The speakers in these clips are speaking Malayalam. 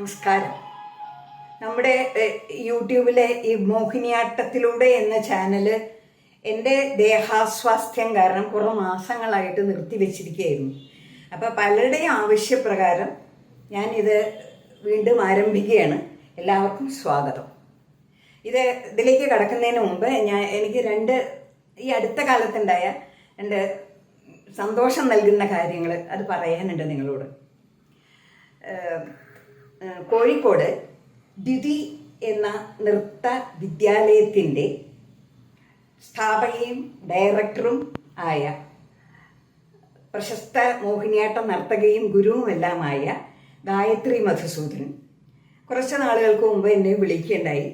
നമസ്കാരം. നമ്മുടെ യൂട്യൂബിലെ ഈ മോഹിനിയാട്ടത്തിലൂടെ എന്ന ചാനല് എൻ്റെ ദേഹാസ്വാസ്ഥ്യം കാരണം കുറേ മാസങ്ങളായിട്ട് നിർത്തിവെച്ചിരിക്കുകയായിരുന്നു. അപ്പോൾ പലരുടെയും ആവശ്യപ്രകാരം ഞാനിത് വീണ്ടും ആരംഭിക്കുകയാണ്. എല്ലാവർക്കും സ്വാഗതം. ഇതിലേക്ക് കടക്കുന്നതിന് മുമ്പ് എനിക്ക് ഈ അടുത്ത കാലത്തുണ്ടായ രണ്ട് സന്തോഷം നൽകുന്ന കാര്യങ്ങൾ അത് പറയാനുണ്ട് നിങ്ങളോട്. കോഴിക്കോട് ദ്യുതി എന്ന നൃത്ത വിദ്യാലയത്തിൻ്റെ സ്ഥാപകയും ഡയറക്ടറും ആയ പ്രശസ്ത മോഹിനിയാട്ട നർത്തകയും ഗുരുവുമെല്ലാമായ ഗായത്രി മധുസൂദൻ കുറച്ച് നാളുകൾക്ക് മുമ്പ് എന്നെ വിളിക്കുകയുണ്ടായി.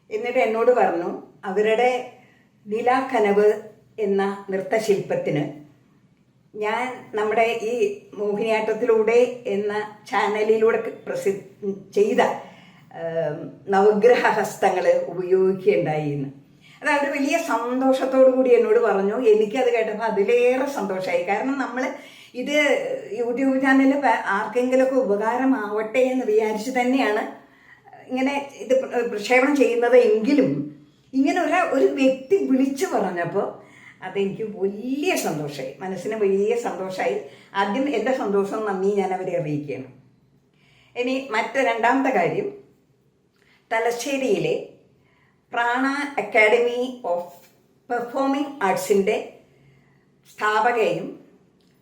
എന്നിട്ട് എന്നോട് പറഞ്ഞു, അവരുടെ നിലാക്കനവ് എന്ന നൃത്തശില്പത്തിന് ഞാൻ നമ്മുടെ ഈ മോഹിനിയാട്ടത്തിലൂടെ എന്ന ചാനലിലൂടെ ചെയ്ത നവഗ്രഹ ഹസ്തങ്ങൾ ഉപയോഗിക്കുകയുണ്ടായി എന്ന്. അത് അവർ വലിയ സന്തോഷത്തോടു കൂടി എന്നോട് പറഞ്ഞു. എനിക്കത് കേട്ടപ്പോൾ അതിലേറെ സന്തോഷമായി. കാരണം നമ്മൾ ഇത് യൂട്യൂബ് ചാനലിൽ ആർക്കെങ്കിലുമൊക്കെ ഉപകാരമാവട്ടെ എന്ന് വിചാരിച്ച് തന്നെയാണ് ഇങ്ങനെ ഇത് പ്രക്ഷേപണം ചെയ്യുന്നത്. എങ്കിലും ഇങ്ങനെ ഒരു വ്യക്തി വിളിച്ചു പറഞ്ഞപ്പോൾ അതെനിക്ക് വലിയ സന്തോഷമായി, മനസ്സിന് വലിയ സന്തോഷമായി. ആദ്യം എൻ്റെ സന്തോഷം നന്ദി ഞാൻ അവരെ അറിയിക്കുകയാണ്. ഇനി രണ്ടാമത്തെ കാര്യം, തലശ്ശേരിയിലെ പ്രാണ അക്കാഡമി ഓഫ് പെർഫോമിംഗ് ആർട്സിൻ്റെ സ്ഥാപകയും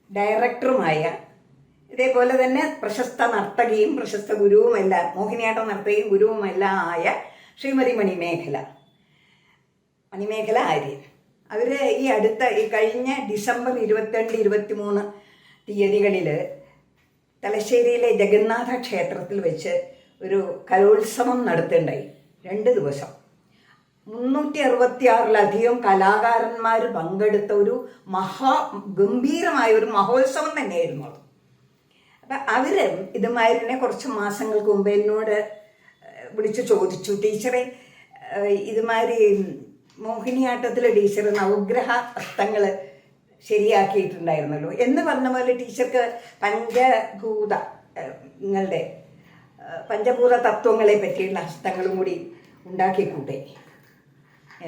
ഡയറക്ടറുമായ, ഇതേപോലെ തന്നെ പ്രശസ്ത നർത്തകിയും പ്രശസ്ത ഗുരുവുമെല്ലാം, മോഹിനിയാട്ട നർത്തകിയും ഗുരുവുമെല്ലാം ആയ ശ്രീമതി മണിമേഖല ആര്യൻ. അവർ ഈ കഴിഞ്ഞ ഡിസംബർ 22, 23 തീയതികളിൽ തലശ്ശേരിയിലെ ജഗന്നാഥ ക്ഷേത്രത്തിൽ വെച്ച് ഒരു കലോത്സവം നടത്തുകയുണ്ടായി. 2 ദിവസം 366-ലധികം കലാകാരന്മാർ പങ്കെടുത്ത ഒരു ഗംഭീരമായ ഒരു മഹോത്സവം തന്നെയായിരുന്നു അത്. അപ്പം അവർ ഇതുമാതിരിനെ കുറച്ച് മാസങ്ങൾക്ക് മുമ്പ് എന്നോട് വിളിച്ച് ചോദിച്ചു, ടീച്ചറെ ഇതുമാതിരി മോഹിനിയാട്ടത്തിലെ ടീച്ചർ നവഗ്രഹ ഹസ്തങ്ങൾ ശരിയാക്കിയിട്ടുണ്ടായിരുന്നല്ലോ എന്ന് പറഞ്ഞ പോലെ ടീച്ചർക്ക് പഞ്ചഭൂത തത്വങ്ങളെ പറ്റിയുള്ള ഹസ്തങ്ങളും കൂടി ഉണ്ടാക്കിക്കൂട്ടെ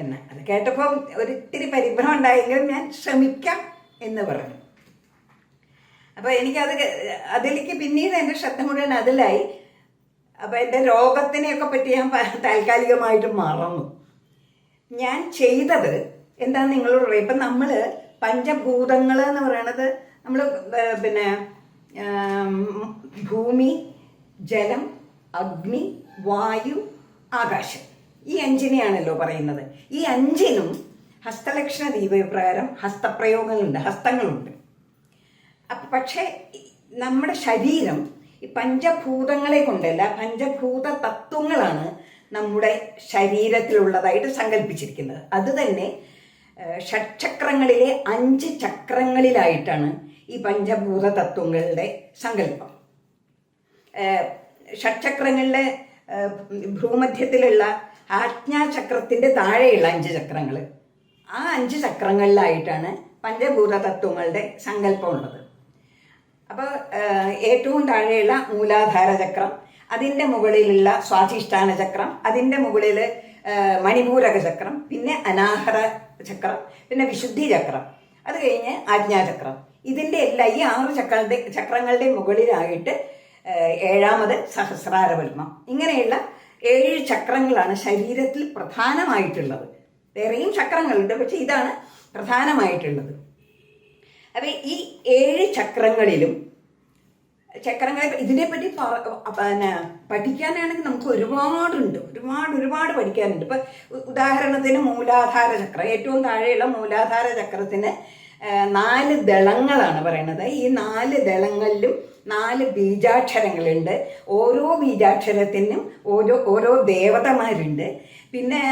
എന്ന്. അത് കേട്ടപ്പം ഒരിത്തിരി പരിഭ്രമം ഉണ്ടായെങ്കിലും ഞാൻ ശ്രമിക്കാം എന്ന് പറഞ്ഞു. അപ്പോൾ അതിലേക്ക് പിന്നീട് എൻ്റെ ശ്രദ്ധ മുഴുവൻ അതിലായി. അപ്പോൾ എൻ്റെ രോഗത്തിനെയൊക്കെ പറ്റി ഞാൻ താൽക്കാലികമായിട്ട് മറന്നു. ഞാൻ ചെയ്തത് എന്താണെന്ന് നിങ്ങളോട് പറയാം. ഇപ്പം നമ്മൾ പഞ്ചഭൂതങ്ങൾ എന്ന് പറയണത് നമ്മൾ ഭൂമി, ജലം, അഗ്നി, വായു, ആകാശം, ഈ 5നെയാണല്ലോ പറയുന്നത്. ഈ 5നും ഹസ്തലക്ഷണ ദീപപ്രകാരം ഹസ്തങ്ങളുണ്ട്. പക്ഷേ നമ്മുടെ ശരീരം ഈ പഞ്ചഭൂതങ്ങളെ കൊണ്ടല്ല, പഞ്ചഭൂത തത്വങ്ങളാണ് നമ്മുടെ ശരീരത്തിലുള്ളതായിട്ട് സങ്കല്പിച്ചിരിക്കുന്നത്. അത് തന്നെ ഷഡ്ചക്രങ്ങളിലെ 5 ചക്രങ്ങളിലായിട്ടാണ് ഈ പഞ്ചഭൂത തത്വങ്ങളുടെ സങ്കല്പം. ഷഡ്ചക്രങ്ങളിലെ ഭ്രൂമധ്യത്തിലുള്ള ആജ്ഞാചക്രത്തിൻ്റെ താഴെയുള്ള 5 ചക്രങ്ങൾ, ആ 5 ചക്രങ്ങളിലായിട്ടാണ് പഞ്ചഭൂത തത്വങ്ങളുടെ സങ്കല്പമുള്ളത്. അപ്പോൾ ഏറ്റവും താഴെയുള്ള മൂലാധാര ചക്രം, അതിൻ്റെ മുകളിലുള്ള സ്വാധിഷ്ഠാന ചക്രം, അതിൻ്റെ മുകളിൽ മണിപൂരക ചക്രം, പിന്നെ അനാഹര ചക്രം, പിന്നെ വിശുദ്ധി ചക്രം, അത് കഴിഞ്ഞ് ആജ്ഞാചക്രം. ഇതിൻ്റെ എല്ലാം ഈ 6 ചക്രങ്ങളുടെ മുകളിലായിട്ട് 7ാമത് സഹസ്രാരപത്മം. ഇങ്ങനെയുള്ള 7 ചക്രങ്ങളാണ് ശരീരത്തിൽ പ്രധാനമായിട്ടുള്ളത്. വേറെയും ചക്രങ്ങളുണ്ട്, പക്ഷെ ഇതാണ് പ്രധാനമായിട്ടുള്ളത്. അപ്പം ഈ 7 ചക്രങ്ങളെ ഇതിനെപ്പറ്റി പഠിക്കാനാണെങ്കിൽ നമുക്ക് ഒരുപാട് പഠിക്കാനുണ്ട്. ഇപ്പം ഉദാഹരണത്തിന് മൂലാധാര ചക്രം, ഏറ്റവും താഴെയുള്ള മൂലാധാര ചക്രത്തിന് 4 ദളങ്ങളാണ് പറയുന്നത്. ഈ 4 ദളങ്ങളിലും 4 ബീജാക്ഷരങ്ങളുണ്ട്. ഓരോ ബീജാക്ഷരത്തിനും ഓരോ ദേവതമാരുണ്ട്. പിന്നെ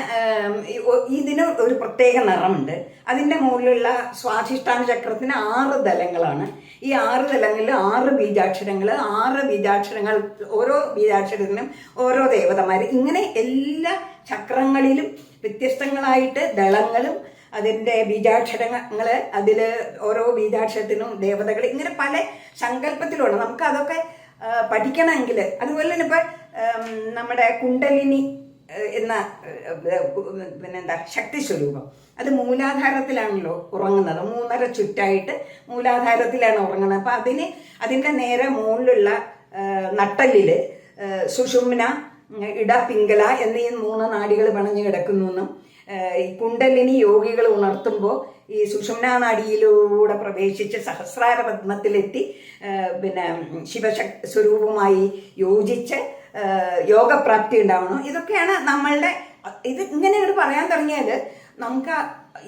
ഇതിന് ഒരു പ്രത്യേക നിറമുണ്ട്. അതിൻ്റെ മുകളിലുള്ള സ്വാധിഷ്ഠാന ചക്രത്തിന് 6 ദളങ്ങളാണ്. ഈ 6 ദളങ്ങളിൽ 6 ബീജാക്ഷരങ്ങൾ, 6 ബീജാക്ഷരങ്ങൾ, ഓരോ ബീജാക്ഷരത്തിനും ഓരോ ദേവതമാർ. ഇങ്ങനെ എല്ലാ ചക്രങ്ങളിലും വ്യത്യസ്തങ്ങളായിട്ട് ദളങ്ങളും അതിൻ്റെ ബീജാക്ഷരങ്ങൾ, അതിൽ ഓരോ ബീജാക്ഷരത്തിനും ദേവതകൾ, ഇങ്ങനെ പല സങ്കല്പത്തിലുണ്ട്. നമുക്ക് അതൊക്കെ പഠിക്കണമെങ്കിൽ, അതുപോലെ തന്നെ ഇപ്പം നമ്മുടെ കുണ്ടലിനി എന്ന പിന്നെന്താ ശക്തി സ്വരൂപം, അത് മൂലാധാരത്തിലാണല്ലോ ഉറങ്ങുന്നത്. 3.5 ചുറ്റായിട്ട് മൂലാധാരത്തിലാണ് ഉറങ്ങുന്നത്. അപ്പം അതിൻ്റെ നേരെ മുകളിലുള്ള നട്ടലിൽ സുഷുമ്ന, ഇട, പിംഗല എന്നീ 3 നാഡികൾ പണഞ്ഞു കിടക്കുന്നു എന്നും, ഈ കുണ്ടലിനി യോഗികൾ ഉണർത്തുമ്പോൾ ഈ സുഷുമ്നാ നാഡിയിലൂടെ പ്രവേശിച്ച് സഹസ്രാര പദ്മത്തിലെത്തി പിന്നെ സ്വരൂപവുമായി യോജിച്ച് യോഗപ്രാപ്തി ഉണ്ടാവണം. ഇതൊക്കെയാണ് നമ്മളുടെ ഇത്. ഇങ്ങനെ പറയാൻ തുടങ്ങിയാൽ നമുക്ക്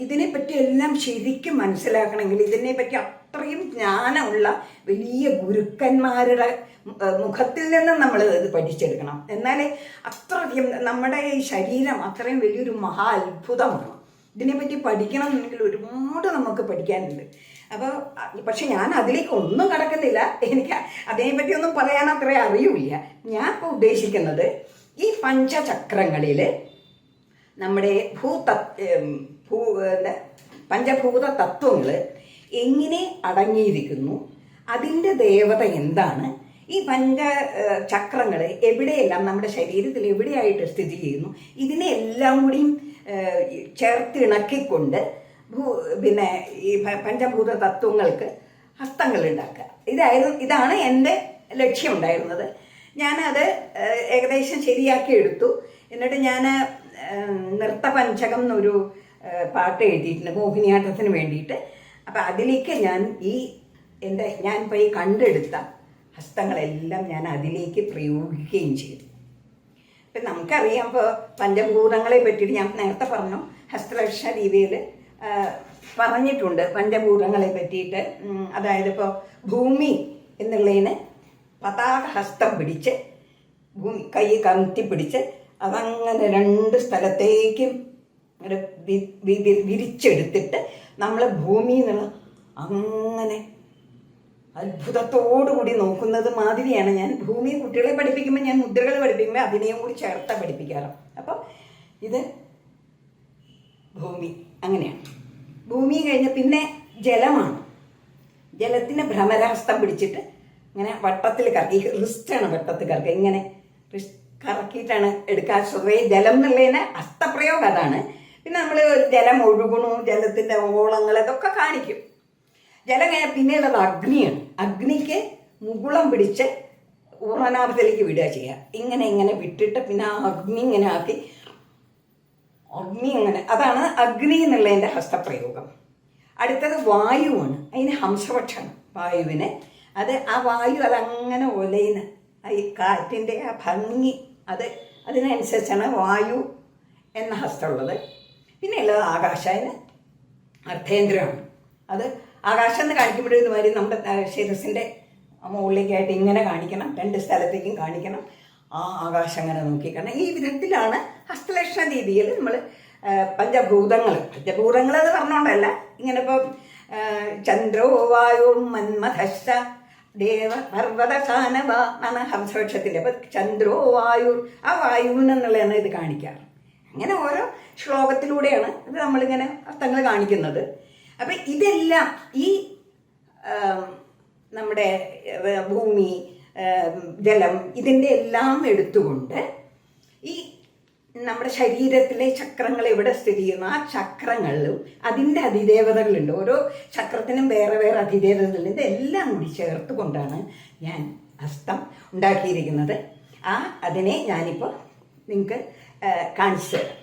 ഇതിനെപ്പറ്റി എല്ലാം ശരിക്കും മനസ്സിലാക്കണമെങ്കിൽ ഇതിനെപ്പറ്റി അത്രയും ജ്ഞാനമുള്ള വലിയ ഗുരുക്കന്മാരുടെ മുഖത്തിൽ നിന്ന് നമ്മൾ ഇത് പഠിച്ചെടുക്കണം. എന്നാലേ അത്രയധികം നമ്മുടെ ഈ ശരീരം അത്രയും വലിയൊരു മഹാ അത്ഭുതമാണ്. ഇതിനെപ്പറ്റി പഠിക്കണം എന്നുണ്ടെങ്കിൽ ഒരുപാട് നമുക്ക് പഠിക്കാനുണ്ട്. അപ്പോൾ പക്ഷെ ഞാൻ അതിലേക്ക് ഒന്നും കടക്കുന്നില്ല. എനിക്ക് അതിനെപ്പറ്റി ഒന്നും പറയാൻ അത്ര അറിയില്ല. ഞാൻ ഇപ്പോൾ ഉദ്ദേശിക്കുന്നത് ഈ പഞ്ചചക്രങ്ങളിൽ നമ്മുടെ പഞ്ചഭൂത തത്വങ്ങൾ എങ്ങനെ അടങ്ങിയിരിക്കുന്നു, അതിൻ്റെ ദേവത എന്താണ്, ഈ പഞ്ചചക്രങ്ങൾ എവിടെയെല്ലാം നമ്മുടെ ശരീരത്തിൽ എവിടെയായിട്ട് സ്ഥിതി ചെയ്യുന്നു, ഇതിനെ എല്ലാം കൂടിയും ചേർത്തിണക്കിക്കൊണ്ട് പിന്നെ ഈ പഞ്ചഭൂത തത്വങ്ങൾക്ക് ഹസ്തങ്ങൾ ഉണ്ടാക്കുക. ഇതാണ് എൻ്റെ ലക്ഷ്യം ഉണ്ടായിരുന്നത്. ഞാനത് ഏകദേശം ശരിയാക്കി എടുത്തു. എന്നിട്ട് ഞാൻ നൃത്തപഞ്ചകം എന്നൊരു പാട്ട് എഴുതിയിട്ടുണ്ട് മോഹിനിയാട്ടത്തിന് വേണ്ടിയിട്ട്. അപ്പം അതിലേക്ക് ഞാനിപ്പോൾ ഈ കണ്ടെടുത്ത ഹസ്തങ്ങളെല്ലാം ഞാൻ അതിലേക്ക് പ്രയോഗിക്കുകയും ചെയ്തു. ഇപ്പം നമുക്കറിയാം, ഇപ്പോൾ പഞ്ചഭൂതങ്ങളെ പറ്റിയിട്ട് ഞാൻ നേരത്തെ പറഞ്ഞു, ഹസ്തലക്ഷ രീതിയിൽ പറഞ്ഞിട്ടുണ്ട് പഞ്ചഭൂതങ്ങളെ പറ്റിയിട്ട്. അതായത് ഇപ്പോൾ ഭൂമി എന്നുള്ളതിന് പതാക ഹസ്തം പിടിച്ച് ഭൂമി കൈ കമത്തി പിടിച്ച് അതങ്ങനെ 2 സ്ഥലത്തേക്കും വിരിച്ചെടുത്തിട്ട് നമ്മൾ ഭൂമി എന്നുള്ള അങ്ങനെ അത്ഭുതത്തോടുകൂടി നോക്കുന്നത് മാതിരിയാണ് ഞാൻ ഭൂമി കുട്ടികളെ പഠിപ്പിക്കുമ്പോൾ, ഞാൻ മുദ്രകൾ പഠിപ്പിക്കുമ്പോൾ അതിനെയും കൂടി ചേർത്ത പഠിപ്പിക്കാറ്. അപ്പോൾ ഇത് ഭൂമി അങ്ങനെയാണ്. ഭൂമി കഴിഞ്ഞ് പിന്നെ ജലമാണ്. ജലത്തിന് ഭ്രമരഹസ്തം പിടിച്ചിട്ട് ഇങ്ങനെ വട്ടത്തിൽ കറക്കി, റിസ്റ്റാണ് വട്ടത്തിൽ കറക്കുക, ഇങ്ങനെ കറക്കിയിട്ടാണ് എടുക്കുക. സ്വതവേ ജലം എന്നുള്ളതിന് ഹസ്തപ്രയോഗം അതാണ്. പിന്നെ നമ്മൾ ജലം ഒഴുകണു, ജലത്തിൻ്റെ ഓളങ്ങൾ ഇതൊക്കെ കാണിക്കും. ജലം കഴിഞ്ഞാൽ പിന്നെയുള്ളത് അഗ്നിയാണ്. അഗ്നിക്ക് മുകുളം പിടിച്ച് ഊർവനാഭത്തിലേക്ക് വിടുക ചെയ്യുക. ഇങ്ങനെ വിട്ടിട്ട് പിന്നെ ആ അഗ്നി ഇങ്ങനെ ആക്കി ഇങ്ങനെ, അതാണ് അഗ്നി എന്നുള്ളതിൻ്റെ ഹസ്തപ്രയോഗം. അടുത്തത് വായുവാണ്. അതിന് ഹംസപക്ഷമാണ് വായുവിന്. ആ വായു അതങ്ങനെ ഒലയുന്ന ഈ കാറ്റിൻ്റെ ആ ഭംഗി അതിനനുസരിച്ചാണ് വായു എന്ന ഹസ്തമുള്ളത്. പിന്നെ ഉള്ളത് ആകാശത്തിന് അർദ്ധേന്ദ്രമാണ്. അത് ആകാശം എന്ന് കാണിക്കുമ്പോഴും ഇതുമാതിരി നമ്മുടെ ശിരസിൻ്റെ മുകളിലേക്കായിട്ട് ഇങ്ങനെ കാണിക്കണം, 2 സ്ഥലത്തേക്കും കാണിക്കണം. ആ ആകാശം അങ്ങനെ നോക്കിക്കണം. ഈ വിധത്തിലാണ് ഹസ്തലക്ഷണ രീതിയിൽ നമ്മൾ പഞ്ചഭൂതങ്ങൾ അത് പറഞ്ഞോണ്ടല്ല. ഇങ്ങനെ ഇപ്പം ചന്ദ്രോ വായു മന്മഥശ്ച ദേവ പർവ്വതസാനവ എന്നാണ് ഹംസപക്ഷത്തിൻ്റെ. അപ്പം ചന്ദ്രോ വായു, ആ വായുവിനെന്നുള്ളതാണ് ഇത് കാണിക്കാറ്. അങ്ങനെ ഓരോ ശ്ലോകത്തിലൂടെയാണ് ഇത് നമ്മളിങ്ങനെ അർത്ഥങ്ങൾ കാണിക്കുന്നത്. അപ്പം ഇതെല്ലാം ഈ നമ്മുടെ ഭൂമി, ജലം, ഇതിൻ്റെ എല്ലാം എടുത്തുകൊണ്ട് ഈ നമ്മുടെ ശരീരത്തിലെ ചക്രങ്ങൾ എവിടെ സ്ഥിതി ചെയ്യുന്നു, ആ ചക്രങ്ങളിലും അതിൻ്റെ അതിദേവതകളുണ്ട്. ഓരോ ചക്രത്തിനും വേറെ വേറെ അതിദേവതകളുണ്ട്. ഇതെല്ലാം കൂടി ചേർത്ത് കൊണ്ടാണ് ഞാൻ ഹസ്തം ഉണ്ടാക്കിയിരിക്കുന്നത്. അതിനെ ഞാനിപ്പോൾ നിങ്ങൾക്ക് കാണിച്ചു തരാം.